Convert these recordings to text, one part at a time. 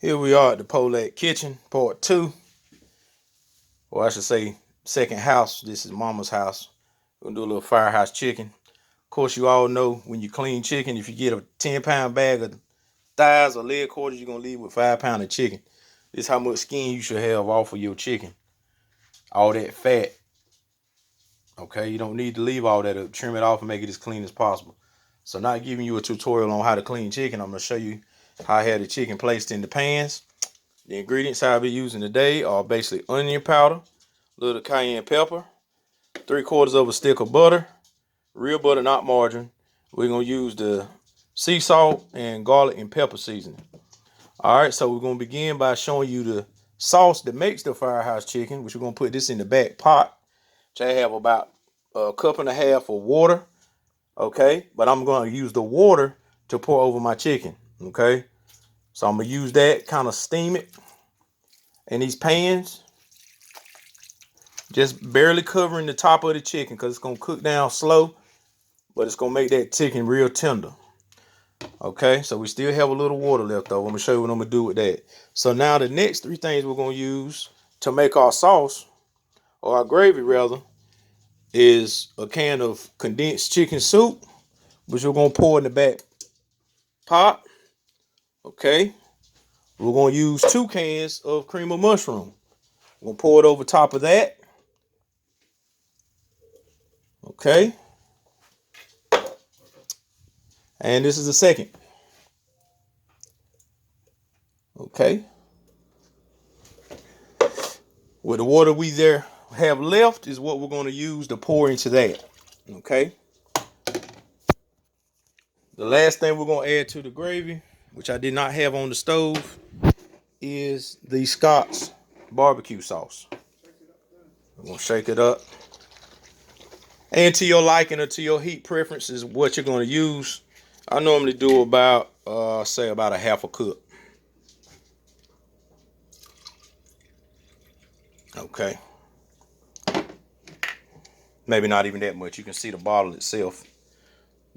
Here we are at the Polak Kitchen, part 2. Or I should say, second house. This is Mama's house. We're going to do a little Firehouse chicken. Of course, you all know when you clean chicken, if you get a 10-pound bag of thighs or leg quarters, you're going to leave with 5 pounds of chicken. This is how much skin you should have off of your chicken. All that fat. Okay, you don't need to leave all that up. Trim it off and make it as clean as possible. So not giving you a tutorial on how to clean chicken. I'm going to show you how I had the chicken placed in the pans. The ingredients I'll be using today are basically onion powder, a little cayenne pepper, 3/4 of a stick of butter, real butter, not margarine. We're going to use the sea salt and garlic and pepper seasoning. All right, so we're going to begin by showing you the sauce that makes the Firehouse chicken, which we're going to put this in the back pot, which I have about a cup and a half of water. Okay, but I'm going to use the water to pour over my chicken. Okay, so I'm going to use that, kind of steam it in these pans. Just barely covering the top of the chicken because it's going to cook down slow, but it's going to make that chicken real tender. Okay, so we still have a little water left over. I'm going to show you what I'm going to do with that. So now the next 3 things we're going to use to make our sauce, or our gravy rather, is a can of condensed chicken soup, which we're going to pour in the back pot. Okay, we're going to use 2 cans of cream of mushroom. We're going to pour it over top of that. Okay, and this is the second. Okay, with the water we have left is what we're going to use to pour into that. Okay, the last thing we're going to add to the gravy, which I did not have on the stove, is the Scott's barbecue sauce. I'm going to shake it up. And to your liking or to your heat preference is what you're going to use. I normally do about, say about a half a cup. Okay. Maybe not even that much. You can see the bottle itself.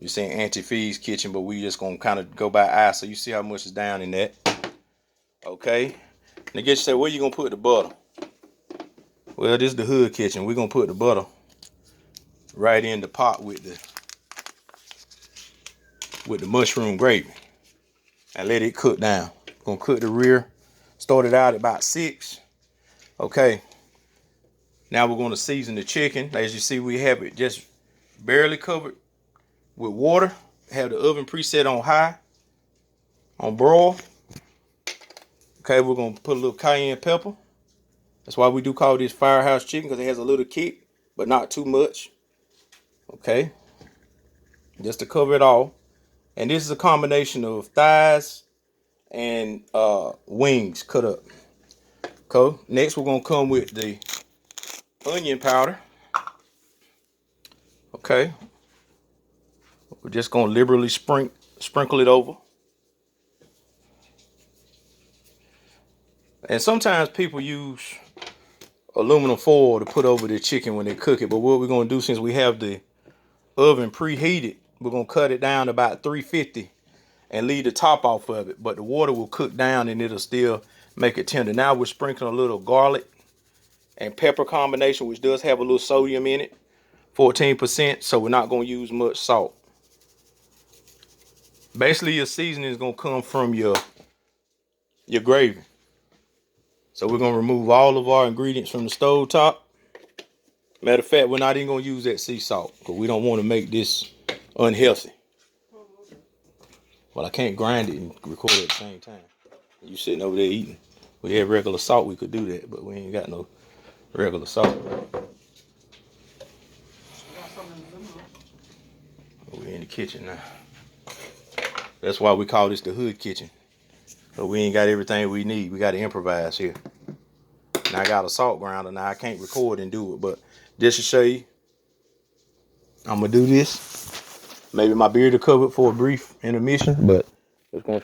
You're saying Auntie Fee's kitchen, but we just going to kind of go by eye. So you see how much is down in that. Okay. Now get you say, where you going to put the butter? Well, this is the hood kitchen. We're going to put the butter right in the pot with the mushroom gravy and let it cook down. Gonna cook the rear. Started out at about 6. Okay. Now we're going to season the chicken. As you see, we have it just barely covered with water. Have the oven preset on high, on broil. Okay, we're going to put a little cayenne pepper. That's why we do call this Firehouse chicken, because it has a little kick, but not too much. Okay, just to cover it all. And this is a combination of thighs and wings cut up. Okay, next we're going to come with the onion powder. Okay, we're just going to liberally sprinkle it over. And sometimes people use aluminum foil to put over the chicken when they cook it. But what we're going to do, since we have the oven preheated, we're going to cut it down to about 350 and leave the top off of it. But the water will cook down and it'll still make it tender. Now we're sprinkling a little garlic and pepper combination, which does have a little sodium in it, 14%. So we're not going to use much salt. Basically, your seasoning is going to come from your gravy. So we're going to remove all of our ingredients from the stove top. Matter of fact, we're not even going to use that sea salt because we don't want to make this unhealthy. Well, I can't grind it and record it at the same time. You sitting over there eating. We had regular salt, we could do that, but we ain't got no regular salt. We're in the kitchen now. That's why we call this the hood kitchen. But we ain't got everything we need. We got to improvise here. Now I got a salt grinder. Now I can't record and do it, but just to show you, I'm gonna do this. Maybe my beard will cover it for a brief intermission, but it's gonna